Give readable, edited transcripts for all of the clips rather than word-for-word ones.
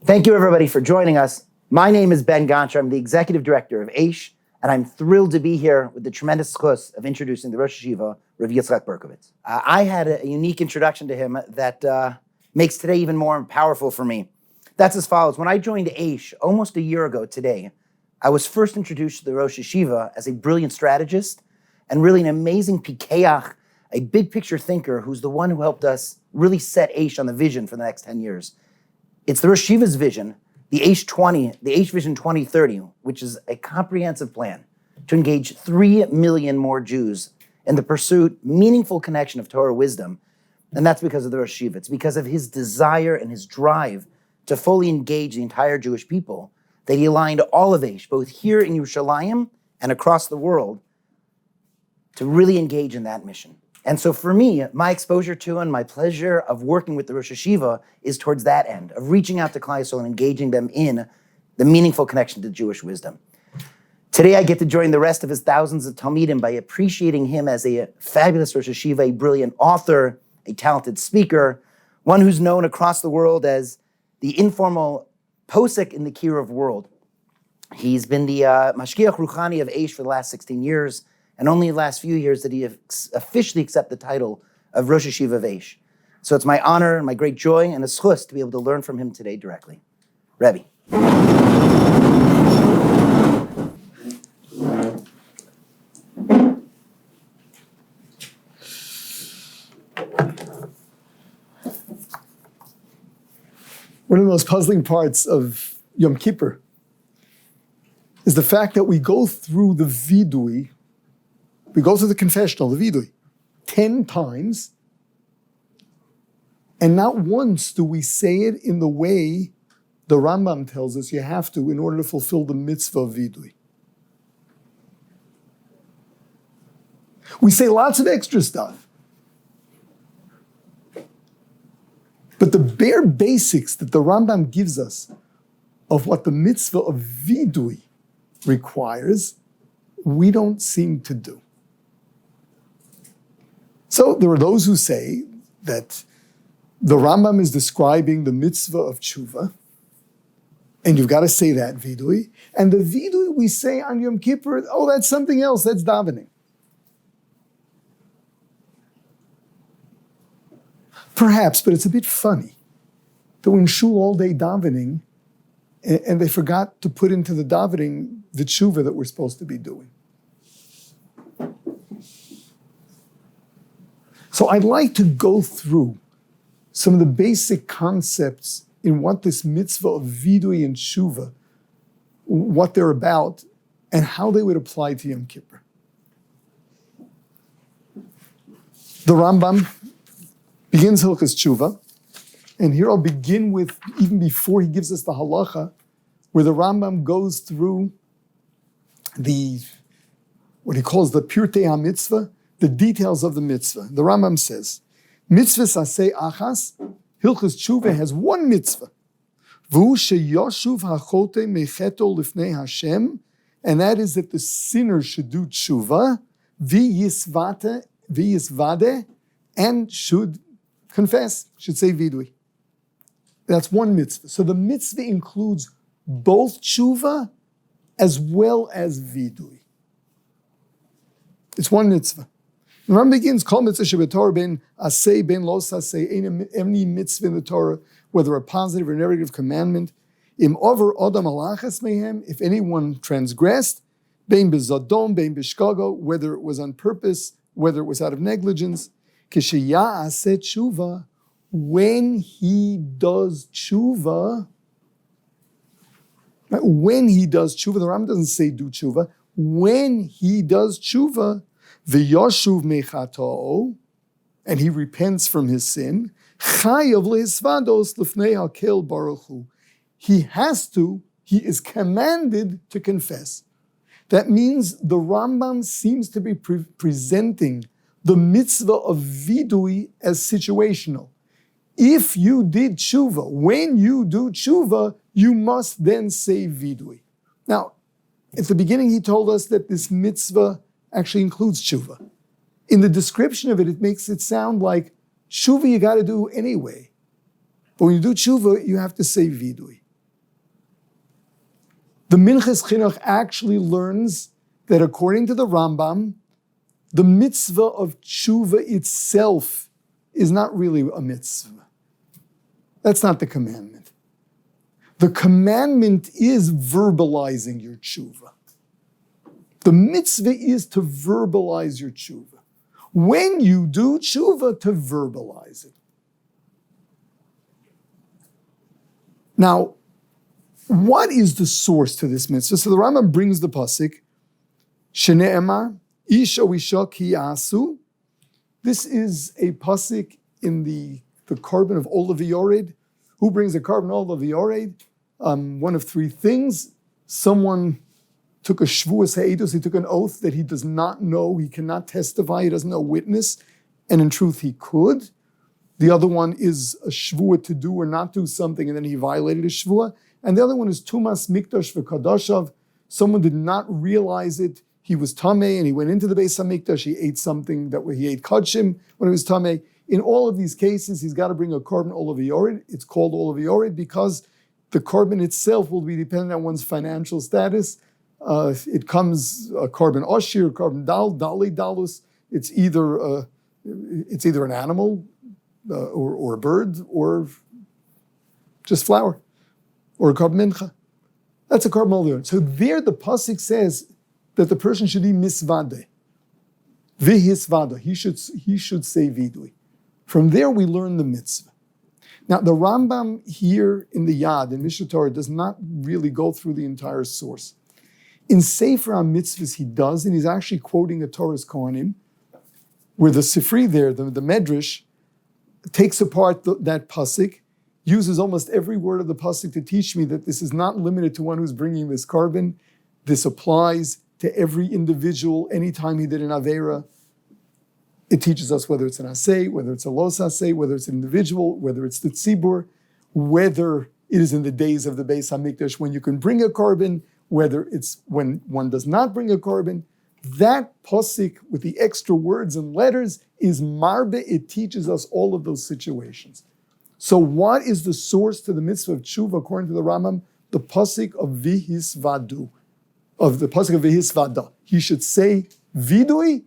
Thank you, everybody, for joining us. My name is Ben Goncher. I'm the executive director of Aish, and I'm thrilled to be here with the tremendous chus of introducing the Rosh Yeshiva, Rabbi Yitzchak Berkovits. I had a unique introduction to him that makes today even more powerful for me. That's as follows. When I joined Aish almost a year ago today, I was first introduced to the Rosh Yeshiva as a brilliant strategist and really an amazing pikeach, a big picture thinker who's the one who helped us really set Aish on the vision for the next 10 years. It's the Rosh Yeshiva's vision, the Aish Vision 2030, which is a comprehensive plan to engage 3 million more Jews in the pursuit, meaningful connection of Torah wisdom. And that's because of the Rosh Yeshiva. It's because of his desire and his drive to fully engage the entire Jewish people that he aligned all of Aish, both here in Yerushalayim and across the world, to really engage in that mission. And so for me, my exposure to and my pleasure of working with the Rosh Yeshiva is towards that end, of reaching out to Klal Yisrael and engaging them in the meaningful connection to Jewish wisdom. Today, I get to join the rest of his thousands of Talmidim by appreciating him as a fabulous Rosh Yeshiva, a brilliant author, a talented speaker, one who's known across the world as the informal posek in the Kiruv world. He's been the Mashgiach Ruchani of Aish for the last 16 years, and only the last few years did he officially accept the title of Rosh Yeshiva of Aish. So it's my honor and my great joy and a schus to be able to learn from him today directly. Rabbi. One of the most puzzling parts of Yom Kippur is the fact that we go through the Vidui, we go through the confessional, the Vidui, 10 times, and not once do we say it in the way the Rambam tells us you have to in order to fulfill the mitzvah of Vidui. We say lots of extra stuff. But the bare basics that the Rambam gives us of what the mitzvah of Vidui requires, we don't seem to do. So there are those who say that the Rambam is describing the mitzvah of Teshuvah, and you've got to say that Vidui, and the Vidui we say on Yom Kippur, oh, that's something else, that's davening. Perhaps, but it's a bit funny that we're in shul all day davening and they forgot to put into the davening the teshuvah that we're supposed to be doing. So I'd like to go through some of the basic concepts in what this mitzvah of Vidui and Shuva, what they're about, and how they would apply to Yom Kippur. The Rambam begins Hilchos Teshuvah, and here I'll begin with, even before he gives us the halacha, where the Rambam goes through what he calls the Pirtei HaMitzvah, the details of the mitzvah. The Rambam says, Mitzvah Saseh Achas, Hilchos Teshuvah has one mitzvah, V'hu sheyoshuv hachote mecheto lifnei Hashem, and that is that the sinner should do teshuvah, v'yisvade, and should confess, should say vidui. That's one mitzvah. So the mitzvah includes both teshuvah as well as vidui. It's one mitzvah. The Rambam begins, Kol mitzvah shebetorah ben aseh ben lo saseh, any mitzvah in the Torah, whether a positive or negative commandment, im over odam alachas mehem, if anyone transgressed, ben bezadom, ben bishkago, whether it was on purpose, whether it was out of negligence, Kishiya'aseh teshuvah, when he does teshuvah, the Rambam doesn't say do teshuvah, when he does teshuvah, v'yoshuv mechato, and he repents from his sin, chayav lehisvados lifnei hakel baruch hu. He is commanded to confess. That means the Rambam seems to be presenting the mitzvah of vidui as situational. If you did teshuvah, when you do teshuvah, you must then say vidui. Now, at the beginning he told us that this mitzvah actually includes teshuvah. In the description of it, it makes it sound like teshuvah you got to do anyway. But when you do teshuvah, you have to say vidui. The Minchas Chinuch actually learns that according to the Rambam, the mitzvah of Teshuvah itself is not really a mitzvah. That's not the commandment. The commandment is verbalizing your Teshuvah. The mitzvah is to verbalize your Teshuvah. When you do Teshuvah, to verbalize it. Now, what is the source to this mitzvah? So the Rambam brings the pasuk, Shene'emar, Ish o Isha ki asu. This is a pasuk in the carbon of Olav Yored. Who brings a carbon of Olav Yored? One of three things. Someone took a shvuas ha'edus, he took an oath that he does not know, he cannot testify, he doesn't know witness, and in truth he could. The other one is a shvuah to do or not do something, and then he violated a shvuah. And the other one is tumas mikdash v'kadashav. Someone did not realize it. He was tameh, and he went into the Beis HaMikdash. He ate something he ate kachim when he was tameh. In all of these cases, he's got to bring a carbon olav yored. It's called olav yored because the carbon itself will be dependent on one's financial status. It comes a carbon oshir, carbon dali dalus. It's either an animal or a bird or just flour or a carbon mincha. That's a carbon olav yored. So there, the pasuk says that the person should be misvade, vihisvada. He should say vidui. From there, we learn the mitzvah. Now, the Rambam here in the Yad, in Mishnah Torah, does not really go through the entire source. In Sefer HaMitzvahs, he does, and he's actually quoting a Torah's Kohanim, where the Sifri there, the Medrash, takes apart that pasuk, uses almost every word of the pasuk to teach me that this is not limited to one who's bringing this carbon. This applies to every individual anytime he did an Aveira. It teaches us whether it's an asay, whether it's a los asay, whether it's an individual, whether it's the tzibur, whether it is in the days of the Beis HaMikdash when you can bring a carbon, whether it's when one does not bring a carbon. That pasuk with the extra words and letters is marbe. It teaches us all of those situations. So what is the source to the mitzvah of Teshuvah according to the Rambam? The pasuk of vihisvadu, of the pasuk of vihisvada. He should say vidui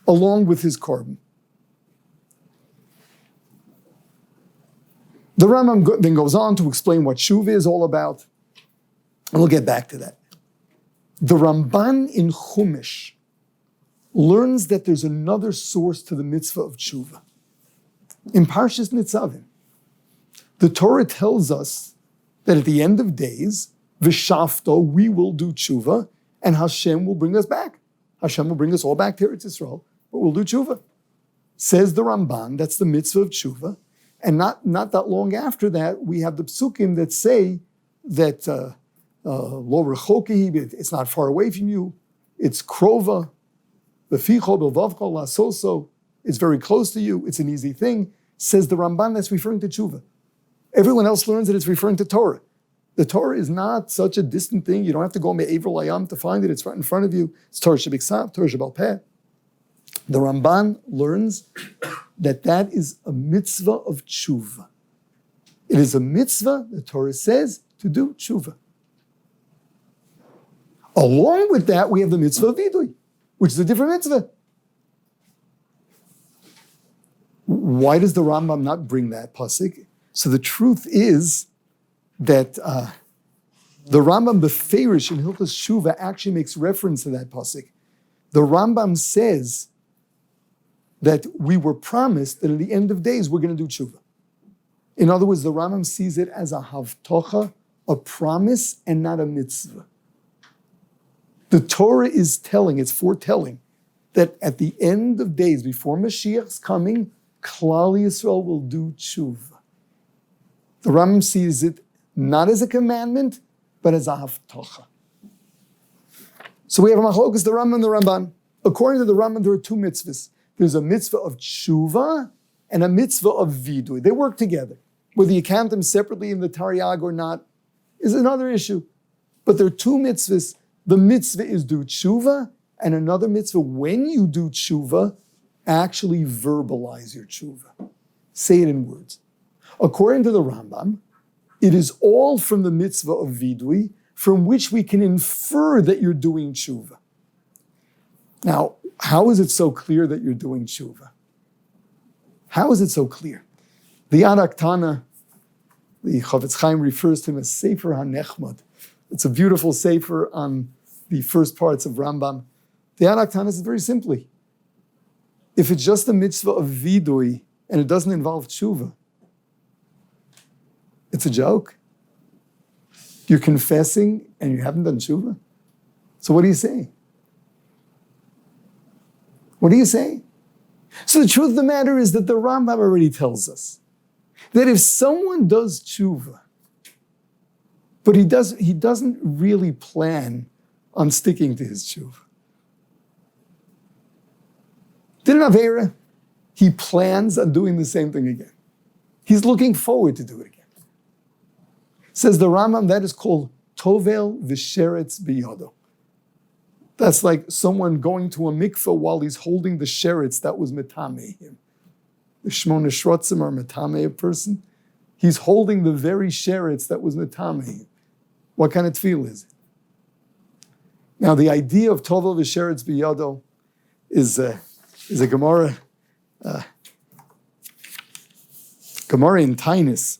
along with his carbon. The Rambam then goes on to explain what Shuva is all about, and we'll get back to that. The Ramban in Chumash learns that there's another source to the mitzvah of Teshuvah. In Parshas Nitzavim, the Torah tells us that at the end of days, V'shafto, we will do Teshuvah, and Hashem will bring us back. Hashem will bring us all back to Eretz Yisrael, but we'll do Teshuvah. Says the Ramban, that's the mitzvah of Teshuvah. And not that long after that, we have the psukim that say that lo rechoki, it's not far away from you. It's krova, v'ficho b'vavcha lasoso. It's very close to you. It's an easy thing. Says the Ramban, that's referring to Teshuvah. Everyone else learns that it's referring to Torah. The Torah is not such a distant thing. You don't have to go me'ever layam to find it. It's right in front of you. It's Torah shebiksav, Torah shebal peh. The Ramban learns that is a mitzvah of Teshuvah. It is a mitzvah, the Torah says, to do Teshuvah. Along with that, we have the mitzvah of Vidui, which is a different mitzvah. Why does the Rambam not bring that pasuk? So the truth is that the Rambam Beferish in Hilchos Shuva actually makes reference to that pasuk. The Rambam says that we were promised that at the end of days we're going to do Teshuvah. In other words, the Rambam sees it as a havtocha, a promise, and not a mitzvah. The Torah is telling, it's foretelling, that at the end of days, before Mashiach's coming, Klal Yisrael will do Teshuvah. The Rambam sees it not as a commandment, but as a havtocha. So we have a machlokas, the Rambam and the Ramban. According to the Rambam, there are two mitzvahs. There's a mitzvah of Teshuvah and a mitzvah of Vidui. They work together. Whether you count them separately in the Tariag or not is another issue. But there are two mitzvahs. The mitzvah is do Teshuvah, and another mitzvah, when you do Teshuvah, actually verbalize your Teshuvah. Say it in words. According to the Rambam, it is all from the mitzvah of Vidui. from which we can infer that you're doing Teshuvah. Now, how is it so clear that you're doing Teshuvah? How is it so clear? The Yad HaKtana, the Chavetz Chaim refers to him as Sefer HaNechmad. It's a beautiful sefer on the first parts of Rambam. The Yad HaKtana is very simply, if it's just a mitzvah of Vidui and it doesn't involve Teshuvah, it's a joke. You're confessing and you haven't done Teshuvah. So what do you say? What do you say? So the truth of the matter is that the Rambam already tells us that if someone does Teshuvah, but he doesn't really plan on sticking to his Teshuvah. Did an Avera, he plans on doing the same thing again. He's looking forward to do it again. Says the Rambam, that is called Tovel V'Sheretz B'Yodo. That's like someone going to a mikveh while he's holding the sheretz that was metameh him. The Shmona Shrotzim are metameh a person. He's holding the very sheretz that was metameh him. What kind of tefillah is it? Now, the idea of Tovel V'Sheretz B'Yodo is a Gemara, Gemara in Tainus.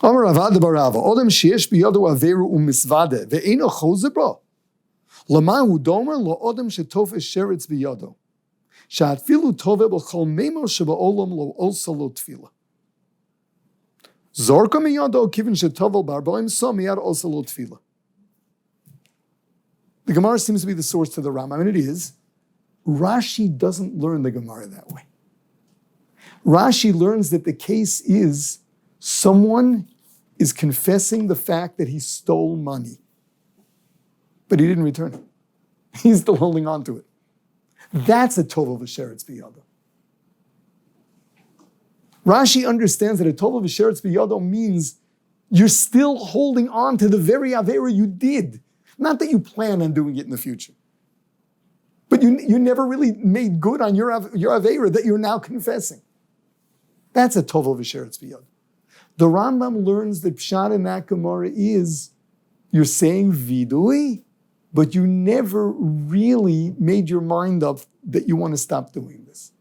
Amar Avad Barava, Odem sheyesh biyado averu umisvade ve'eno chozer bo. Lama hu domer lo odem shetof sheretz biyado. Sha'atfilu tove b'chol memo sheba'olam lo olsa lo tefila. Zorka miyado kivin shetovel barboim so miyad olsa lo tefila. The Gemara seems to be the source to the Rambam, and it is. Rashi doesn't learn the Gemara that way. Rashi learns that the case is someone is confessing the fact that he stole money, but he didn't return it. He's still holding on to it. That's a tovel v'sheretz b'yado. Rashi understands that a tovel v'sheretz b'yado means you're still holding on to the very avera you did. Not that you plan on doing it in the future, but you never really made good on your avera that you're now confessing. That's a tovel v'sheretz b'yado. The Rambam learns that Pshat in that Gemara is you're saying Vidui, but you never really made your mind up that you want to stop doing this.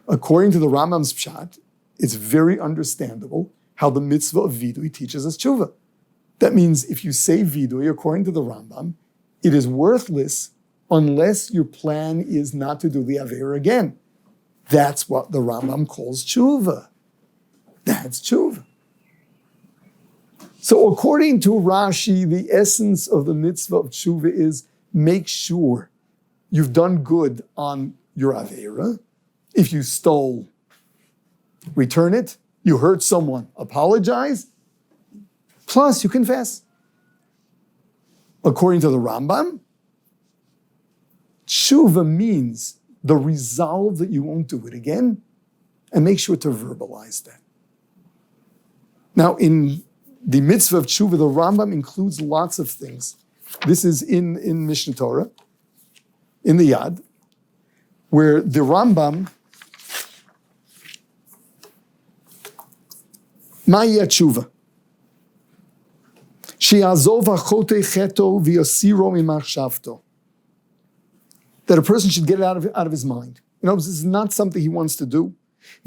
According to the Rambam's Pshat, it's very understandable how the mitzvah of Vidui teaches us Teshuvah. That means if you say Vidui, according to the Rambam, it is worthless unless your plan is not to do the Aveira again. That's what the Rambam calls Teshuvah. That's Teshuvah. So according to Rashi, the essence of the mitzvah of Teshuvah is make sure you've done good on your Aveira. If you stole, return it. You hurt someone, apologize. Plus, you confess. According to the Rambam, Teshuvah means the resolve that you won't do it again, and make sure to verbalize that. Now, in the mitzvah of Teshuvah, the Rambam includes lots of things. This is in Mishnah Torah, in the Yad, where the Rambam, Ma'ya Teshuvah, She'azov ha'chote cheto v'yosiro mimachshavto, that a person should get it out of his mind. You know, this is not something he wants to do.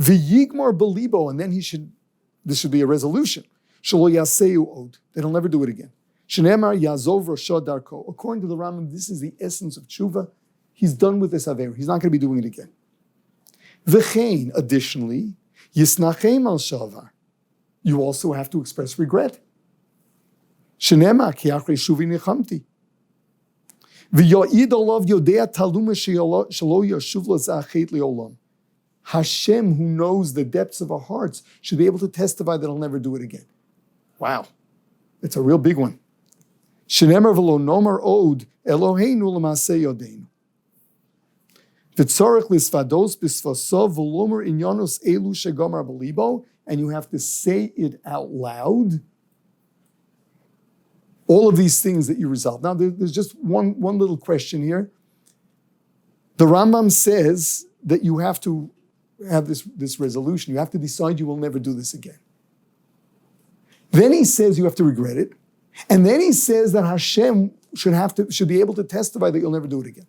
V'yigmar belibo, and then this should be a resolution. Shelo yaseu od, that he'll never do it again. Shenemar yazov rosho darko. According to the Rambam, this is the essence of Teshuvah. He's done with this aver. He's not going to be doing it again. V'chein, additionally, yisnachem al shavar. You also have to express regret. Shenemar ki achrei shuvi nechamti. V'yo'id olav yodea taluma shelo yashuv l'zachet le'olam. Hashem, who knows the depths of our hearts, should be able to testify that he'll never do it again. Wow. It's a real big one. Shenemar v'lo nomar od Eloheinu l'maseh yodeinu. V'tzorech l'svados b'svasov v'lomer inyanos elu shegomar b'libo, and you have to say it out loud. all of these things that you resolve. Now, there's just one little question here. The Rambam says that you have to have this resolution. You have to decide you will never do this again. Then he says you have to regret it. And then he says that Hashem should be able to testify that you'll never do it again.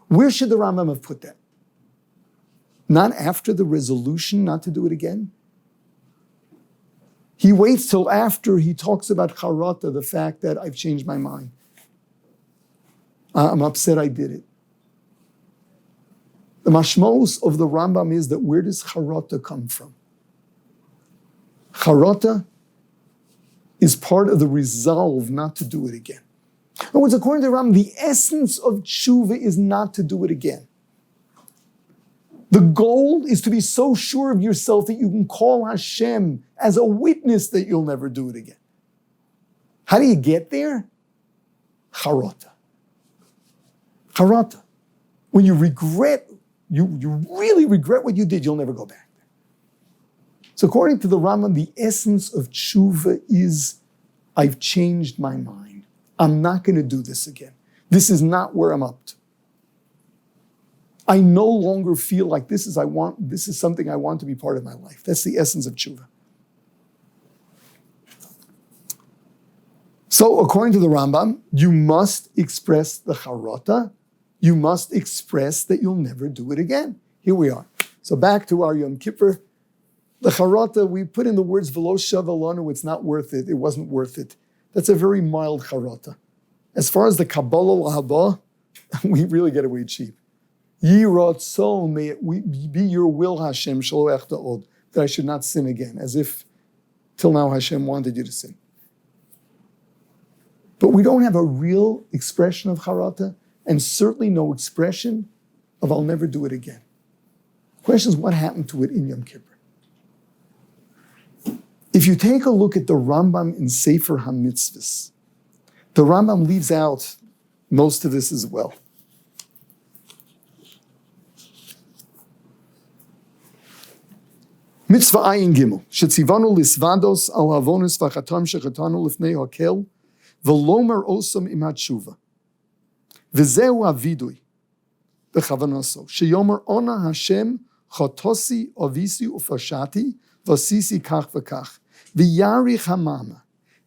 Where should the Rambam have put that? Not after the resolution not to do it again? He waits till after he talks about charata, the fact that I've changed my mind. I'm upset I did it. The mashmos of the Rambam is that where does charata come from? Charata is part of the resolve not to do it again. In other words, according to the Rambam, the essence of Teshuvah is not to do it again. The goal is to be so sure of yourself that you can call Hashem as a witness that you'll never do it again. How do you get there? Charata. Charata. When you regret, you really regret what you did, you'll never go back there. So according to the Rambam, the essence of Teshuvah is, I've changed my mind. I'm not going to do this again. This is not where I'm up to. I no longer feel like this is something I want to be part of my life. That's the essence of Teshuvah. So according to the Rambam, you must express the charata. You must express that you'll never do it again. Here we are. So back to our Yom Kippur. The charata, we put in the words v'lo shava lanu, it's not worth it, it wasn't worth it. That's a very mild charata. As far as the Kabbalah lahaba, we really get away cheap. Yi ratzon, may it be your will, Hashem, shelo echta od, that I should not sin again, as if till now Hashem wanted you to sin. But we don't have a real expression of charata, and certainly no expression of I'll never do it again. The question is, what happened to it in Yom Kippur? If you take a look at the Rambam in Sefer HaMitzvahs, the Rambam leaves out most of this as well. Mitzvah ayin gimel, shetzivanu lisvados al havonis v'chatam shechatanu lifnei hakel, v'lomer osam im haTeshuvah. V'zeu avidui, b'chavanaso, sheyomer ona Hashem chatosi avisi ufashati, v'asisi kach v'kach, v'yarich hamama,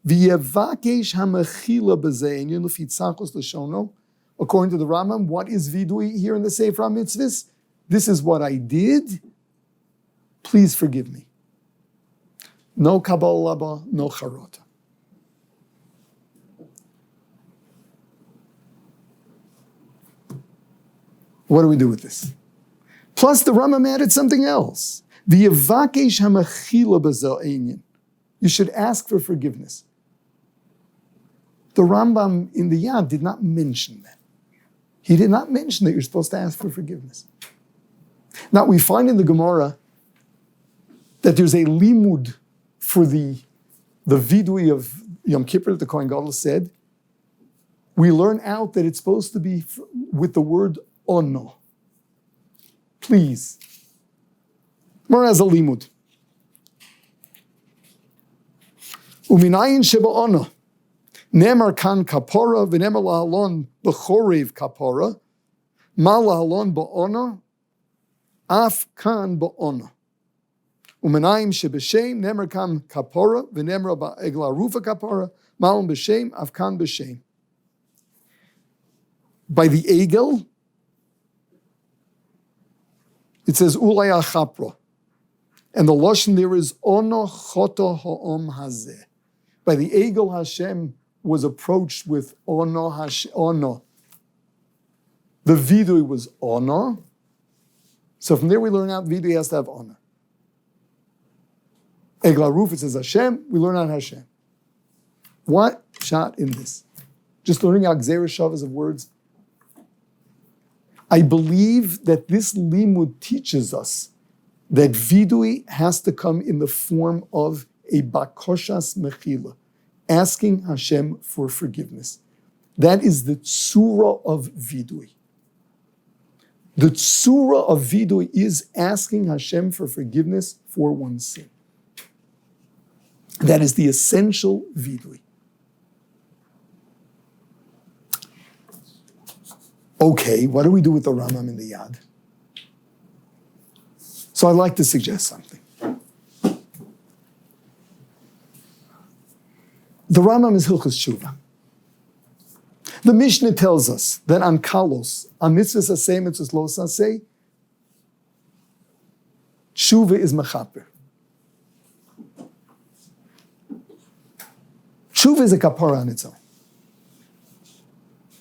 v'yevakesh hamechila b'zeh, and yunlefitzachos l'shono. According to the Rambam, what is vidui here in the Sefer HaMitzvahs? This is what I did. Please forgive me. No Kabbalah laba, no charata. What do we do with this? Plus, the Rambam added something else. V'yevakesh hamechila b'zeh einyan. You should ask for forgiveness. The Rambam in the Yad did not mention that. He did not mention that you're supposed to ask for forgiveness. Now, we find in the Gemara that there's a limud for the vidui of Yom Kippur that the Kohen Gadol said. We learn out that it's supposed to be with the word ono. Please. Gemara has a limud. Uminayin sheba ono. Nemar kan kapora v'nemar lahalon b'chorev kapora. Ma lahalon ba'ona. Af kan ba'ona. Umenayim shebeshem nemer kam kapora v'nemra ba'egla rufa kapora malum b'shem afkan b'shem. By the egel, it says ulay achapra, and the lashon there is ono choto ha'om hazeh. By the egel, Hashem was approached with ono. The vidui was ono. So from there we learn out vidui has to have ono. Egla Ruf, it says Hashem, we learn out Hashem. What shot in this? Just learning out Gzeira Shavas of words. I believe that this limud teaches us that vidui has to come in the form of a bakoshas mechila, asking Hashem for forgiveness. That is the tzura of vidui. The tzura of vidui is asking Hashem for forgiveness for one's sin. That is the essential vidui. Okay, what do we do with the Rambam in the Yad? So I'd like to suggest something. The Rambam is Hilchos Shuva. The Mishnah tells us that on Kalos, on mitzvahs aseh, mitzvahs lo aseh, Shuva is mechaper. Shuva is a kapara on its own.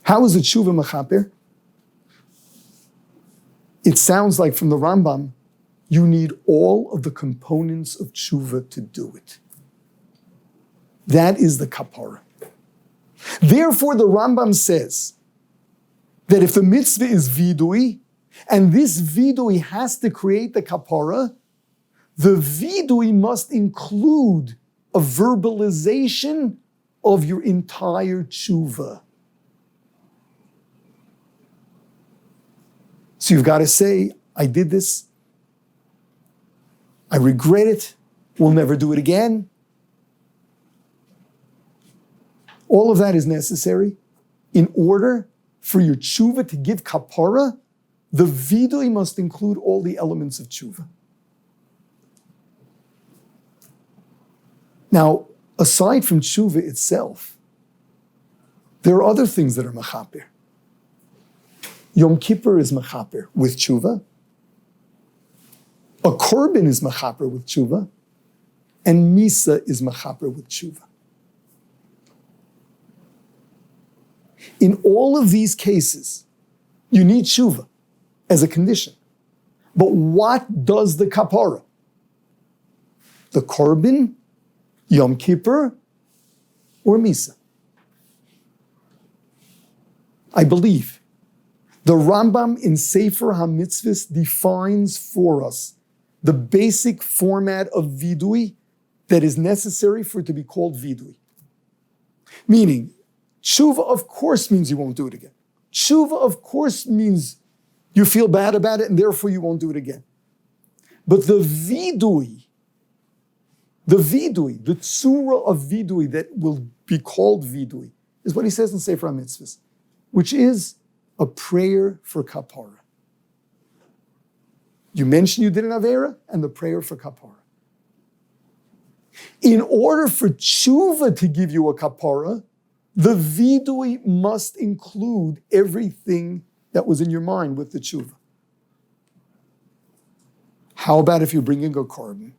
How is it Shuva mechaper? It sounds like from the Rambam, you need all of the components of Shuva to do it. That is the kapara. Therefore, the Rambam says that if the mitzvah is vidui, and this vidui has to create the kapara, the vidui must include a verbalization of your entire tshuva. So you've got to say, I did this, I regret it, we'll never do it again. All of that is necessary in order for your tshuva to give kapara. The vidui must include all the elements of tshuva. Now, aside from tshuva itself, there are other things that are mechaper. Yom Kippur is mechaper with tshuva. A korban is mechaper with tshuva. And misa is mechaper with tshuva. In all of these cases, you need tshuva as a condition. But what does the kapara? The korban, Yom Kippur, or Misa? I believe the Rambam in Sefer HaMitzvahs defines for us the basic format of vidui that is necessary for it to be called vidui. Meaning, Shuva, of course, means you won't do it again. Shuva, of course, means you feel bad about it and therefore you won't do it again. But the vidui, the tsura of vidui that will be called vidui, is what he says in Sefer HaMitzvahs, which is a prayer for kapara. You mention you did an avera and the prayer for kapara. In order for tshuva to give you a kapara, the vidui must include everything that was in your mind with the tshuva. How about if you're bringing a korban?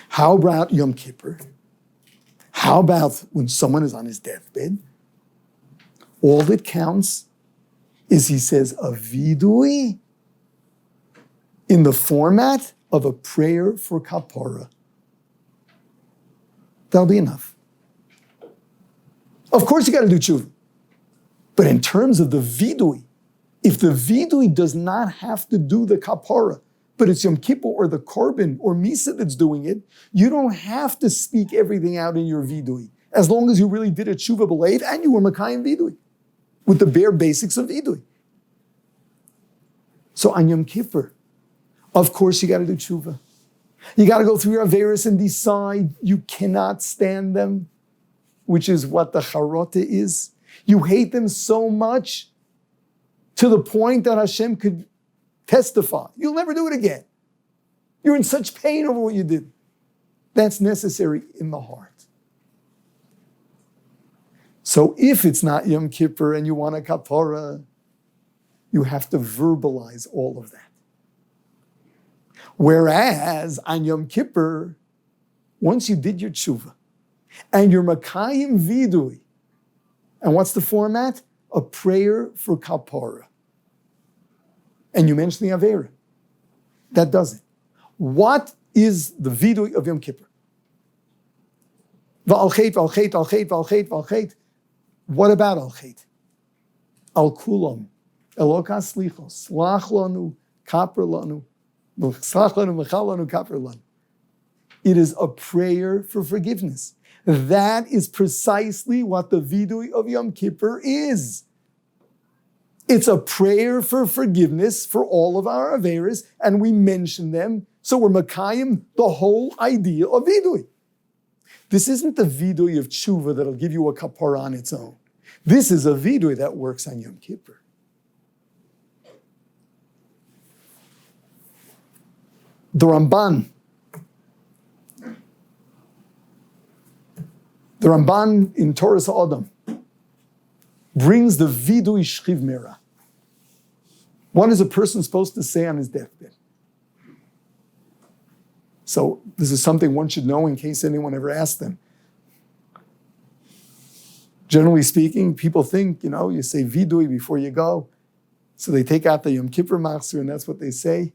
How about Yom Kippur? How about when someone is on his deathbed? All that counts is he says a vidui in the format of a prayer for kapara. That'll be enough. Of course you got to do tshuva. But in terms of the vidui, if the vidui does not have to do the kapara, but it's Yom Kippur or the korban or misa that's doing it, you don't have to speak everything out in your vidui, as long as you really did a tshuva b'leiv and you were makayim vidui, with the bare basics of vidui. So on Yom Kippur, of course you got to do tshuva. You got to go through your averis and decide you cannot stand them, which is what the charota is. You hate them so much to the point that Hashem could testify. You'll never do it again. You're in such pain over what you did. That's necessary in the heart. So if it's not Yom Kippur and you want a kapara, you have to verbalize all of that. Whereas on Yom Kippur, once you did your tshuva, and you're makayim vidui, and what's the format? A prayer for kapara. And you mention the avera. That does it. What is the vidui of Yom Kippur? V'al chet, v'al chet, v'al chet, v'al chet, v'al chet. What about al chet? Al kulam, elokas slichos, slach lanu, kapar lanu, slach lanu, mechal lanu, kapar lanu. It is a prayer for forgiveness. That is precisely what the vidui of Yom Kippur is. It's a prayer for forgiveness for all of our averas, and we mention them, so we're makayim the whole idea of vidui. This isn't the vidui of tshuva that'll give you a kapara on its own. This is a vidui that works on Yom Kippur. The Ramban in Torah Adam brings the Vidui Shchiv Mera. What is a person supposed to say on his deathbed? So this is something one should know in case anyone ever asks them. Generally speaking, people think, you say Vidui before you go. So they take out the Yom Kippur Machzor and that's what they say.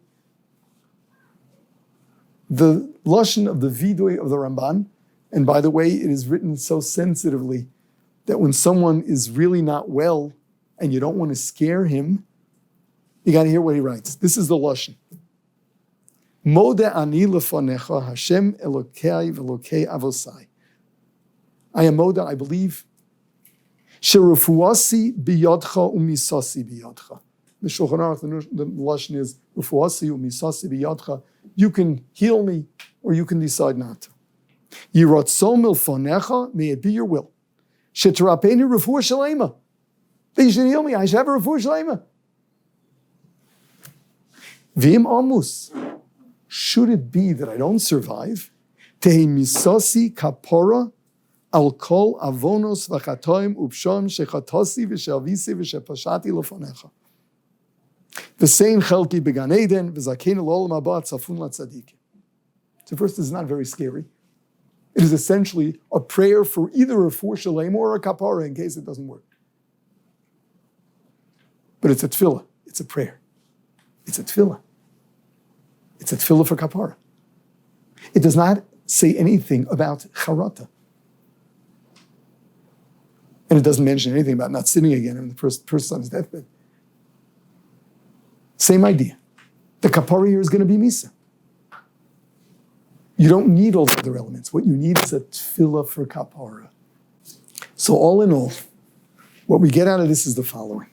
The Lashon of the Vidui of the Ramban, and by the way, it is written so sensitively that when someone is really not well and you don't want to scare him, you got to hear what he writes. This is the Lashon. Moda ani lefanecha Hashem Elokei v'Elokei avosai. I am Moda, I believe. Sherufuasi biyodcha umisasi biyodcha. The Shulchan Aruch, the Lashon is Rufuasi umisasi biyodcha. You can heal me, or you can decide not to. Yiratzon milfonecha, may it be your will. Sheterapeni refuah shalema. That you should heal me. I should have a refuah shalema. V'im amus. Should it be that I don't survive? Tehi misasi kapora al kol avonos v'chatoim upshom shechatasi v'shavisi v'shepashati lefonecha. V'sein chelki began Eden v'zakein l'olam haba tzafun latzadikim. So first, this is not very scary. It is essentially a prayer for either a refuah shalem or a kapara in case it doesn't work. But it's a tefillah. It's a prayer. It's a tefillah. It's a tefillah for kapara. It does not say anything about charata. And it doesn't mention anything about not sinning again in the person's on his deathbed. Same idea. The kapara here is going to be misa. You don't need all the other elements. What you need is a tefillah for kapara. So all in all, what we get out of this is the following.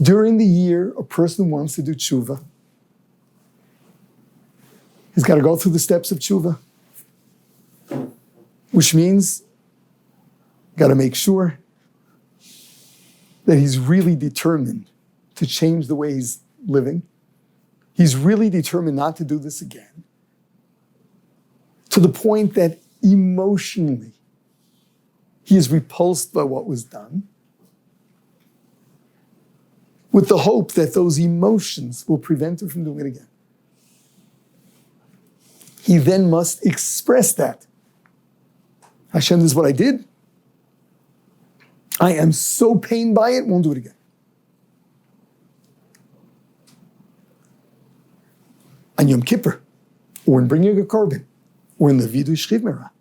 During the year, a person wants to do teshuvah. He's got to go through the steps of teshuvah, which means got to make sure that he's really determined to change the way he's living. He's really determined not to do this again, to the point that emotionally he is repulsed by what was done, with the hope that those emotions will prevent him from doing it again. He then must express that. Hashem, this is what I did. I am so pained by it, won't do it again. On Yom Kippur, or in bringing a korban, or in the Vidui Shchiv Mera,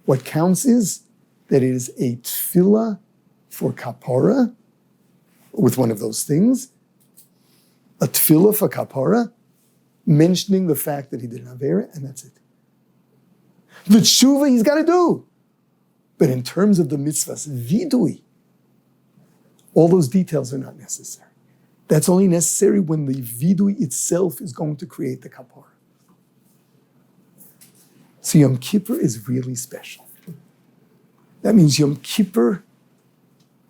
what counts is that it is a tefillah for kapara, with one of those things, a tefillah for kapara, mentioning the fact that he did an avera, and that's it. The Teshuvah he's got to do. But in terms of the mitzvahs, Vidui, all those details are not necessary. That's only necessary when the Vidui itself is going to create the kapara. So Yom Kippur is really special. That means Yom Kippur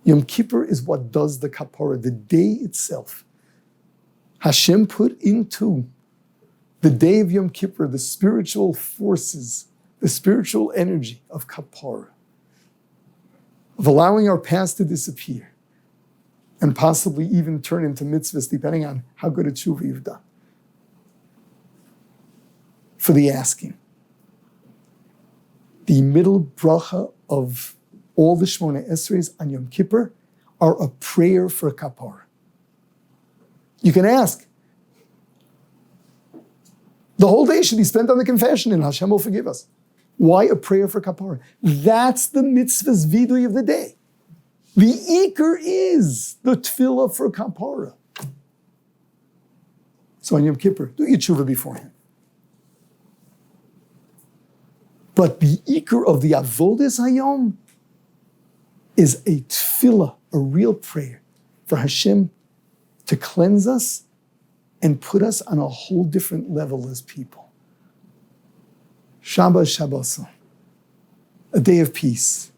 is what does the kapara, the day itself. Hashem put into the day of Yom Kippur the spiritual forces, the spiritual energy of kapara, of allowing our past to disappear and possibly even turn into mitzvahs depending on how good a teshuvah you've done. For the asking. The middle bracha of all the Shmona Esreis on Yom Kippur are a prayer for kapara. You can ask. The whole day should be spent on the confession and Hashem will forgive us. Why a prayer for kapara? That's the mitzvah's vidui of the day. The ikar is the tefillah for kapara. So on Yom Kippur, do your teshuvah beforehand. But the ikar of the avodas hayom is a tefillah, a real prayer for Hashem to cleanse us and put us on a whole different level as people. Shabbat Shabboson, a day of peace,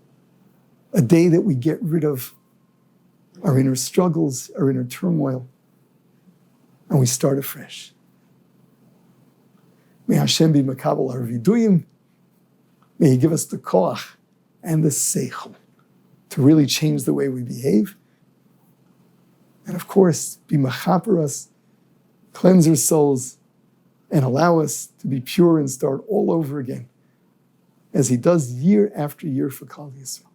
a day that we get rid of our inner struggles, our inner turmoil, and we start afresh. May Hashem be makabel our viduyim. May He give us the koach and the seichel to really change the way we behave. And of course, be machaper us, cleanse our souls, and allow us to be pure and start all over again, as He does year after year for Klal Yisrael.